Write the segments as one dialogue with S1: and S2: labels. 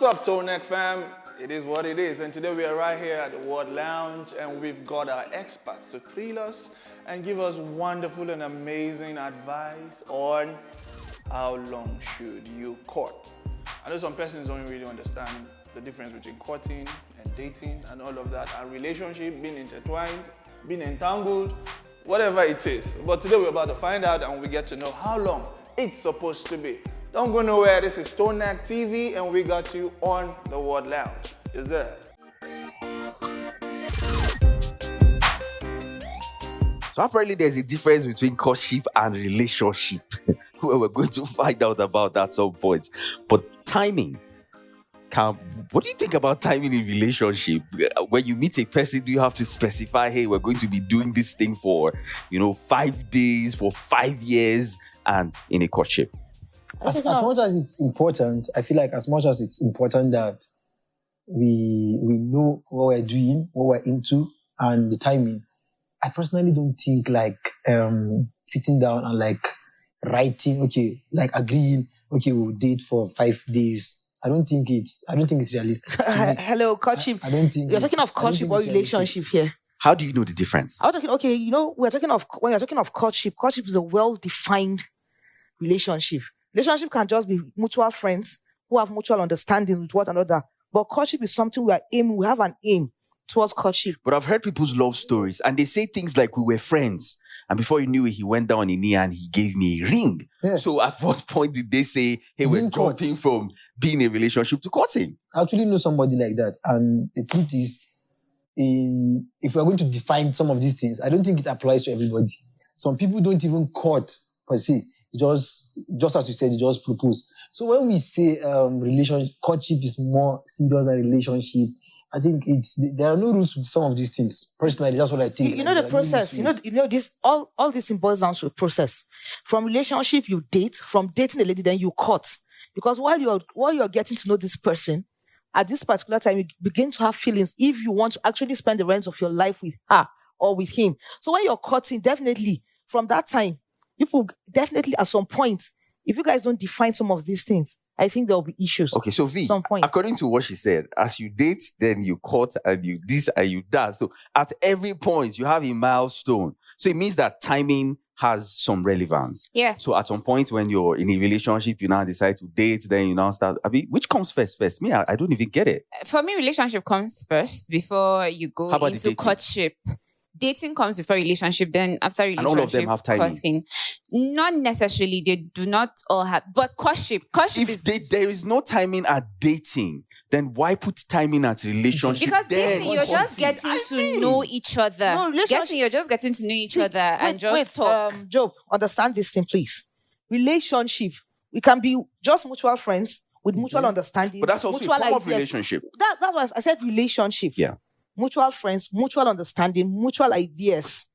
S1: up, Toe Neck fam? It is what it is, and today we are right here at the Ward Lounge, and we've got our experts to thrill us and give us wonderful and amazing advice on how long should you court. I know some persons don't really understand the difference between courting and dating and all of that, and relationship being intertwined, being entangled, whatever it is. But today we're about to find out, and we get to know how long it's supposed to be. Don't go nowhere. This is Toe Neck TV, and we got you on the Ward Lounge. Is that?
S2: So apparently there's a difference between courtship and relationship. We're going to find out about that at some point. But timing. What do you think about timing in relationship? When you meet a person, do you have to specify, hey, we're going to be doing this thing for, 5 days, for 5 years, and in a courtship?
S3: As much as it's important, I feel like as much as it's important that we know what we're doing, what we're into, and the timing, I personally don't think sitting down and writing, agreeing, we'll date for 5 days. I don't think it's realistic.
S4: Hello, courtship.
S3: I don't think
S4: you're talking of courtship or relationship here.
S2: How do you know the difference?
S4: I'm talking. Okay, when you're talking of courtship, courtship is a well-defined relationship. Relationship can just be mutual friends who have mutual understanding with one another. But courtship is something we have an aim towards courtship.
S2: But I've heard people's love stories, and they say things like, we were friends, and before you knew it, he went down on a knee and he gave me a ring. Yeah. So at what point did they say, hey, we're jumping from being in a relationship to courting?
S3: I actually know somebody like that. And the truth is, if we're going to define some of these things, I don't think it applies to everybody. Some people don't even court per se. Just as you said, you just propose. So when we say courtship is more serious than relationship, I think there are no rules with some of these things. Personally, that's what I think.
S4: You know the process. This all this boils down to a process. From relationship, you date. From dating a lady, then you court. Because while you're getting to know this person, at this particular time, you begin to have feelings if you want to actually spend the rest of your life with her or with him. So when you're courting, definitely from that time, people definitely at some point, if you guys don't define some of these things, I think there will be issues.
S2: Okay, so V, according to what she said, as you date, then you court and you this and you that. So at every point, you have a milestone. So it means that timing has some relevance.
S5: Yes.
S2: So at some point when you're in a relationship, you now decide to date, then you now start. Which comes first? Me, I don't even get it.
S5: For me, relationship comes first before you go into courtship. Dating comes before relationship, then after relationship,
S2: and all of them have timing.
S5: Courting. Not necessarily, they do not all have, but courtship
S2: if there is no timing at dating, then why put timing at relationship?
S5: Because dating, you're just getting to know each other.
S4: No,
S5: you're just getting to know each other and just talk.
S4: Job, understand this thing, please. Relationship, we can be just mutual friends with mutual understanding.
S2: But that's also a form of relationship.
S4: That's why I said relationship.
S2: Yeah.
S4: Mutual friends, mutual understanding, mutual ideas.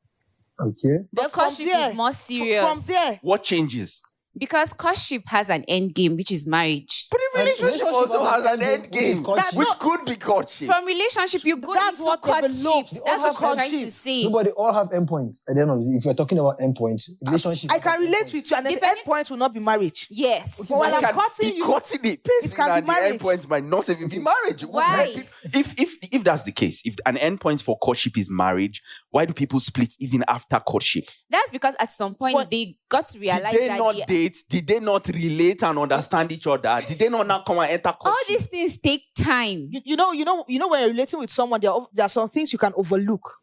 S3: Okay.
S5: But courtship is more serious.
S4: From there.
S2: What changes?
S5: Because courtship has an end game, which is marriage.
S2: But a relationship also has an end game, which could be courtship.
S5: From relationship, you go into courtship. That's what I'm trying to say.
S3: No, but they all have endpoints. At the end of it, if you're talking about endpoints, relationship.
S4: I can relate with you, and the endpoint will not be marriage.
S5: Yes.
S2: But when I'm courting you, courting the person and the endpoint might not even be marriage.
S5: Why?
S2: If that's the case, if an endpoint for courtship is marriage, why do people split even after courtship?
S5: That's because at some point they got to realize that
S2: did they not relate and understand each other? Did they not now come and enter courtship?
S5: All these things take time.
S4: You know, when you're relating with someone, there are some things you can overlook.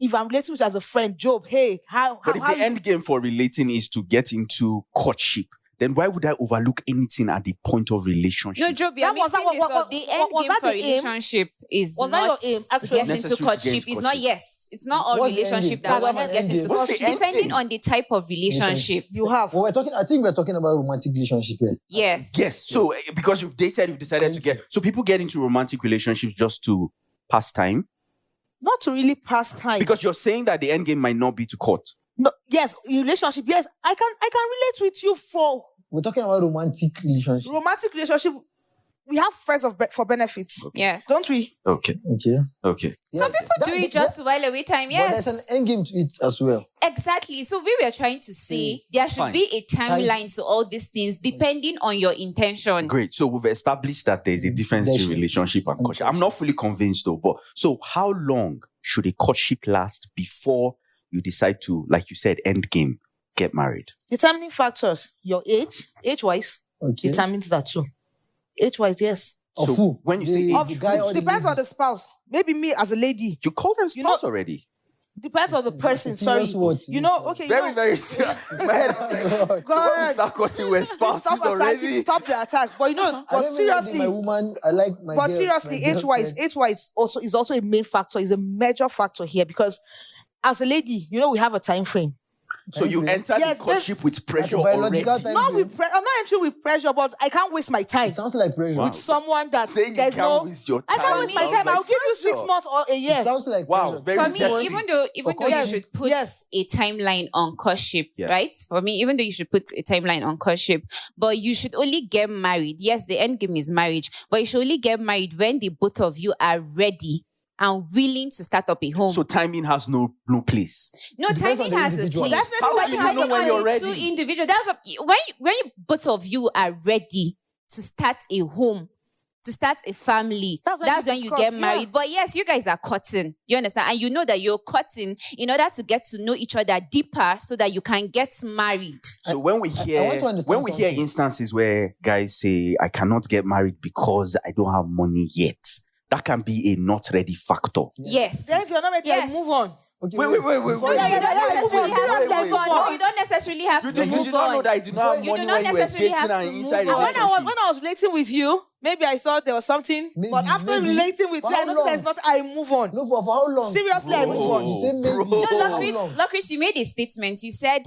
S4: If I'm relating with you as a friend, Job, hey,
S2: But if the end game for relating is to get into courtship, then why would I overlook anything at the point of relationship?
S5: No, Job, you're mixing this up. The end game for relationship is not to get into courtship. It's not, yes. It's not all relationship that one gets into courtship. Depending on the type of relationship
S4: you have.
S3: Well, I think we're talking about romantic relationship here.
S5: Yes.
S2: Yes. So because you've decided to get. So people get into romantic relationships just to pass time?
S4: Not to really pass time.
S2: Because you're saying that the end game might not be to court.
S4: No, yes, relationship, yes. I can relate with you for.
S3: We're talking about romantic relationship.
S4: Romantic relationship, we have friends for benefits.
S5: Okay. Yes.
S4: Don't we?
S2: Okay.
S5: Some people do it just to while away time. Yes.
S3: But there's an end game to it as well.
S5: Exactly. So we were trying to say there should be a timeline to all these things depending on your intention.
S2: Great. So we've established that there's a difference between relationship and courtship. I'm not fully convinced though, but so how long should a courtship last before you decide to, like you said, end game, get married?
S4: Determining factors. Your age-wise determines that too. Age-wise, yes.
S2: So
S3: who?
S2: When you say
S3: the guy or
S4: depends on the spouse. Maybe me as a lady.
S2: You call them spouse already?
S4: Depends on the person. Sorry.
S2: Very, very serious. God, start cutting with spouses already.
S4: Stop the attacks. But but seriously,
S3: my woman, I like my
S4: But
S3: girl,
S4: seriously,
S3: my
S4: age-wise is also a main factor, is a major factor here because as a lady, we have a time frame.
S2: So you enter the courtship with pressure already?
S4: I'm not entering with pressure, but I can't waste my time.
S3: It sounds like pressure.
S4: With someone that
S2: saying you can't waste your time.
S4: I can't waste my time. I'll give you 6 months or a year.
S3: It sounds like
S2: pressure.
S5: For me, even though you should put a timeline on courtship, right? For me, even though you should put a timeline on courtship, but you should only get married. Yes, the end game is marriage, but you should only get married when the both of you are ready and willing to start up a home.
S2: So timing has no place.
S5: No, timing has a place.
S2: How do you know when you're ready?
S5: Two individual. When both of you are ready to start a home, to start a family, that's when you get married. But yes, you guys are courting. You understand? And you know that you're courting in order to get to know each other deeper so that you can get married.
S2: So when we hear instances where guys say, I cannot get married because I don't have money yet, that can be a not ready factor.
S5: Yes.
S4: Then if you're not ready, move on.
S2: Okay, wait.
S5: You don't necessarily have to move on.
S2: You do not know that you do not have money when you were dating and inside a relationship.
S4: When I was relating with you, maybe I thought there was something, but after relating with you, I know there's not. I move on.
S3: No, for how long?
S4: Seriously, I move on.
S3: You say maybe.
S5: No, Locris, you made a statement. You said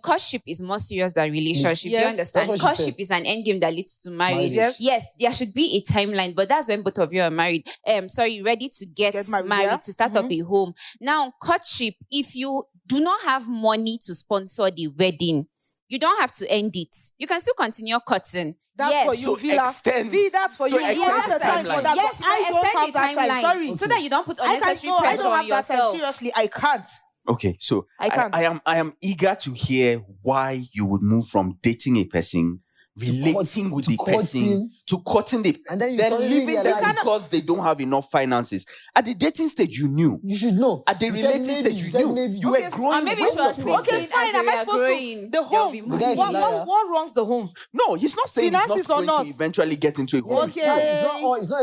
S5: courtship is more serious than relationship.
S4: Yes.
S5: Do you understand? Courtship is an end game that leads to marriage. Yes, there should be a timeline, but that's when both of you are married. Ready to get married to start up a home. Now, courtship, if you do not have money to sponsor the wedding, you don't have to end it. You can still continue courting.
S4: That's for you, Villa. That's for you.
S2: You have the time for that.
S5: Yes, I extend the timeline. Sorry. So that you don't put unnecessary pressure on yourself.
S4: Seriously, I can't.
S2: Okay, so I am eager to hear why you would move from dating a person, relating with the person, to courting the
S3: and then
S2: leaving them because they don't have enough finances. At the dating stage, you knew.
S3: You should know.
S2: At the relating stage, you knew. You were growing.
S5: Maybe she was thinking,
S4: okay, fine. Am I supposed to the home? What runs the home?
S2: No, he's not saying
S4: finances
S2: he's not going to eventually get into a home.
S3: Okay,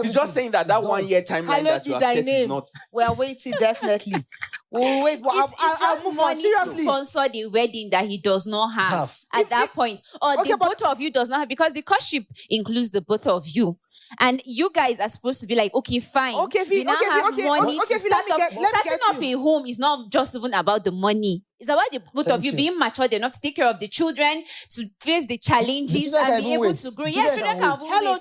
S2: he's just saying that 1 year timeline that you have set is not.
S4: We are waiting definitely. We'll wait.
S5: I'll move on. Seriously, sponsor the wedding that he does not have at that point, or the both of you does not have, because the courtship includes the both of you. And you guys are supposed to be like, okay, fine. We now have money to start up. Starting up a home is not just even about the money. It's about the both of you being matured enough to take care of the children, to face the challenges and be able to grow. Yes, children can wait.
S4: Hello,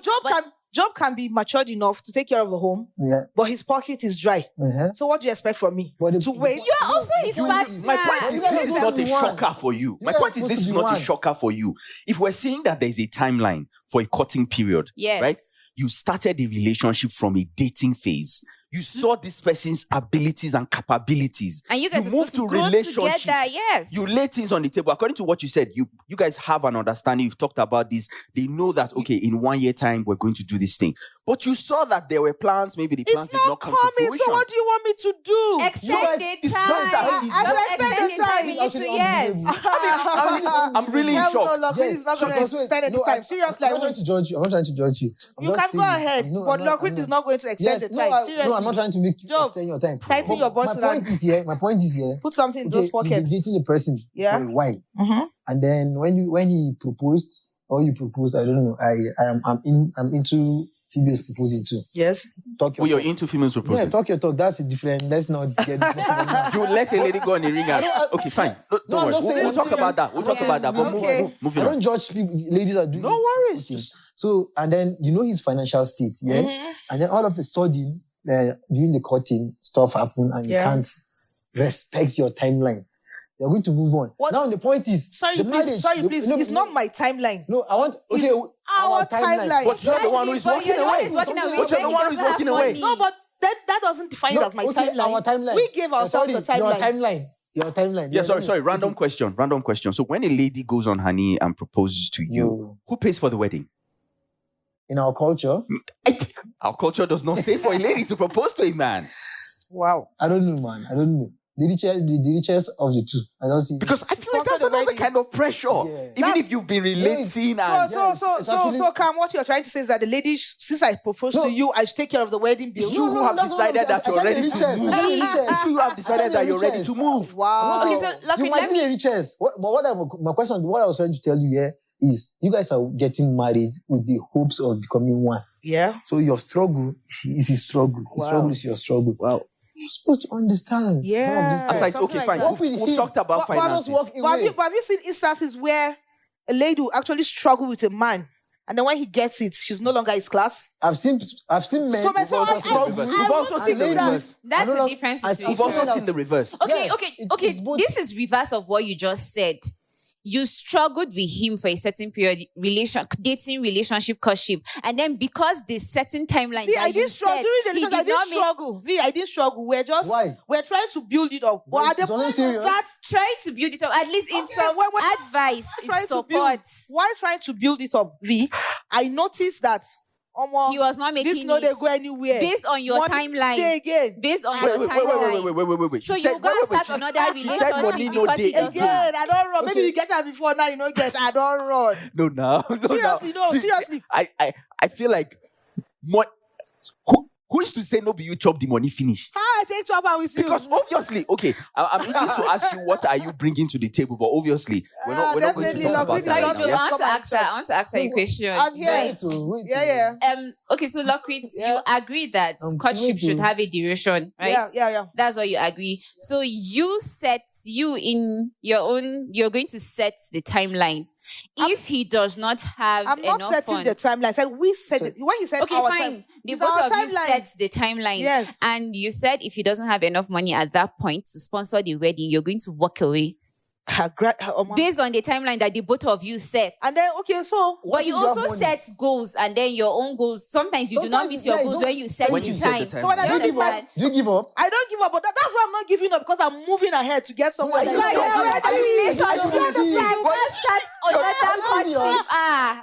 S4: Job can be matured enough to take care of the home, but his pocket is dry. So what do you expect from me? To wait?
S5: You are also his partner.
S2: My point is, this is not a shocker for you. My point is, this is not a shocker for you. If we're saying that there's a timeline for a courting period, right? You started the relationship from a dating phase. You saw this person's abilities and capabilities.
S5: And you guys
S2: moved to relationship.
S5: Together, yes.
S2: You lay things on the table. According to what you said, you guys have an understanding. You've talked about this. They know that, okay, in 1 year time, we're going to do this thing. But you saw that there were plans. Maybe the plans did not come to fruition.
S4: So what do you want me to do?
S5: Extend the time. Extend the time. We need to, yes.
S2: I'm really in shock.
S4: He's not going to extend any time. Seriously,
S3: I'm not trying to judge you. I'm not trying to judge you.
S4: You can go ahead, but Lockwood is not going to extend the time. Seriously.
S3: No, I'm not trying to make you extend your time.
S4: Tighten your button.
S3: My point is here.
S4: Put something in those pockets.
S3: You've been dating a person for a while. And then when he proposed, or you proposed, I don't know, I'm into females proposing too.
S4: Yes.
S2: You're into females proposing?
S3: Yeah, talk your talk. That's different. Let's not get
S2: You let a lady go on the ringer. Okay, fine. Don't worry. We'll talk about that. But moving on.
S3: I don't judge people. Ladies are doing
S2: no worries.
S3: Okay. So, and then you know his financial state, and then all of a sudden, during the courting, stuff happened and you can't respect your timeline. You're going to move on.
S4: What?
S3: Now the point is,
S4: Sorry,
S3: the
S4: please.
S3: marriage,
S4: Sorry, please. It's not my timeline.
S3: No, I want. Okay,
S4: It's our timeline.
S2: But you're the one who is walking
S5: You're the one
S2: away.
S5: who's walking away.
S2: But you're the
S5: He
S2: one who's
S5: doesn't have
S2: walking away.
S5: money.
S4: No, but that doesn't define it as my
S3: okay,
S4: timeline.
S3: Our timeline.
S4: We gave ourselves a
S3: Your
S4: timeline.
S3: timeline.
S2: Yeah, sorry. Random question. So when a lady goes on her knee and proposes to you,
S3: No.
S2: who pays for the wedding?
S3: In our culture,
S2: Our culture does not say for a lady to propose to a man.
S4: Wow.
S3: I don't know, man. I don't know. The richest of the two. I don't see.
S2: Because I feel like
S4: Sponsor
S2: that's
S4: the
S2: another
S4: wedding.
S2: kind of pressure.
S3: Yeah.
S2: Even if you've been relating and...
S4: So, Cam, what you're trying to say is that the lady, since I proposed to you, I should take care of the wedding bill.
S2: It's you who have decided that you're ready to move. It's you who have decided that you're ready to move.
S4: Wow.
S5: Okay, so Lucky,
S3: you might be the richest. What I was trying to tell you here is, you guys are getting married with the hopes of becoming one.
S4: Yeah.
S3: So your struggle is his struggle. His
S4: Wow.
S3: struggle is your struggle.
S4: Wow.
S3: You're supposed to understand.
S4: Yeah.
S3: Some of these things.
S2: Aside,
S4: Something
S2: okay,
S4: like
S2: fine.
S4: that.
S2: We've talked about finances.
S4: But have you seen instances where a lady will actually struggle with a man, and then when he gets it, she's no longer his class?
S3: I've seen men.
S4: So my- so I-
S3: struggle.
S2: We've also seen the reverse.
S5: That's
S3: I don't
S5: a
S3: know-
S5: different
S3: I-
S5: situation.
S2: We've also seen the reverse.
S5: Okay,
S3: Yeah,
S5: okay.
S3: it's both.
S5: This is reverse of what you just said. You struggled with him for a certain period, dating, relationship, courtship, and then because the certain timeline
S4: V,
S5: that
S4: I
S5: you
S4: didn't struggle
S5: set,
S4: during the
S5: he
S4: relationship. I
S5: did
S4: didn't
S5: not make.
S4: struggle. V, I didn't struggle.
S3: Why?
S4: We're trying to build it up. But at the
S3: It's only
S4: point
S3: serious.
S4: of that,
S5: Try to build it up, at least in
S4: Okay,
S5: some
S4: when-
S5: advice,
S4: trying
S5: is
S4: to build,
S5: support.
S4: while trying to build it up, V, I noticed that
S5: He was not making
S4: this no they
S5: it
S4: go anywhere.
S5: based on your
S4: Money
S5: timeline.
S4: stay again.
S5: Based on
S2: Wait,
S5: your
S2: wait,
S5: timeline.
S2: wait.
S5: So
S2: She
S5: you
S2: said-
S5: go and
S2: wait,
S5: start
S2: she-
S5: another
S2: she said
S5: relationship
S2: money no
S5: because he
S2: dey
S5: does not.
S4: Again, I don't run. Maybe
S3: Okay.
S4: you get that before now. You know get. I don't run.
S2: No, now.
S4: Seriously, no,
S2: See,
S4: seriously.
S2: I feel like who is to say no be you chop the money finish?
S4: How I take trouble with you?
S2: Because obviously, okay, I'm eating to ask you what are you bringing to the table, but obviously we're not going to
S4: definitely,
S2: talk about
S4: Lord,
S5: Sorry,
S2: that
S5: so
S2: now.
S5: I
S2: Yeah?
S5: want to ask her a question.
S4: I'm here.
S5: Right.
S3: Wait.
S4: Yeah.
S5: Okay, so Lockreed,
S4: Yeah.
S5: you agree that
S3: I'm
S5: courtship should
S3: waiting.
S5: have a duration, right?
S4: Yeah.
S5: That's what you agree. So you're going to set the timeline. If he does not have
S4: I'm not
S5: enough
S4: setting
S5: funds,
S4: the timeline. I said we set it. When you said
S5: okay,
S4: our
S5: fine.
S4: time,
S5: The
S4: it's
S5: both
S4: our
S5: of you
S4: timeline.
S5: set the timeline.
S4: Yes.
S5: And you said if he doesn't have enough money at that point to sponsor the wedding, you're going to walk away. Based on the timeline that the both of you set.
S4: And then so
S3: What
S5: But you
S3: if you have
S5: also
S3: money?
S5: set goals and then your own goals. Sometimes you do not meet
S3: Sometimes,
S5: your
S3: yeah,
S5: goals
S3: you
S5: when you set
S2: When
S5: the
S2: you set the
S5: time.
S2: time.
S4: So when I
S5: You
S4: don't give up,
S5: understand?
S3: Do you give up?
S4: I don't give up, but that's why I'm not giving up because I'm moving ahead to get somewhere.
S3: No,
S4: that
S3: you
S4: is
S3: are
S4: already-
S3: ready.
S5: You
S3: Are you
S5: understand?
S3: ready?
S5: You can't start another
S3: serious?
S5: courtship.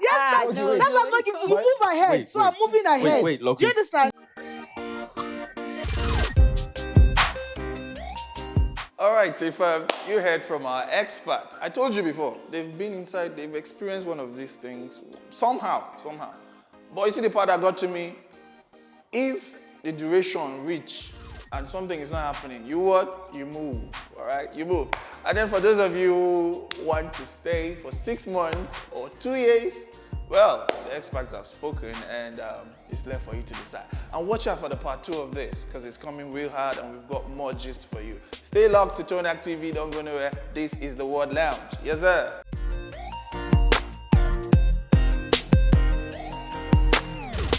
S4: Yes,
S3: okay,
S4: that's
S3: wait.
S4: that's why I'm not giving. You
S3: Wait,
S4: move ahead,
S2: wait,
S4: so
S2: wait.
S4: I'm moving ahead.
S2: Wait,
S4: Do you understand?
S1: All right, so if you heard from our expert, I told you before, they've been inside, they've experienced one of these things somehow. But you see the part that got to me, if the duration reach and something is not happening, you what? You move, all right? You move. And then for those of you who want to stay for 6 months or 2 years, well, the experts have spoken and it's left for you to decide. And watch out for the part 2 of this because it's coming real hard and we've got more gist for you. Stay locked to Tonak TV, don't go nowhere. This is the Word Lounge. Yes, sir.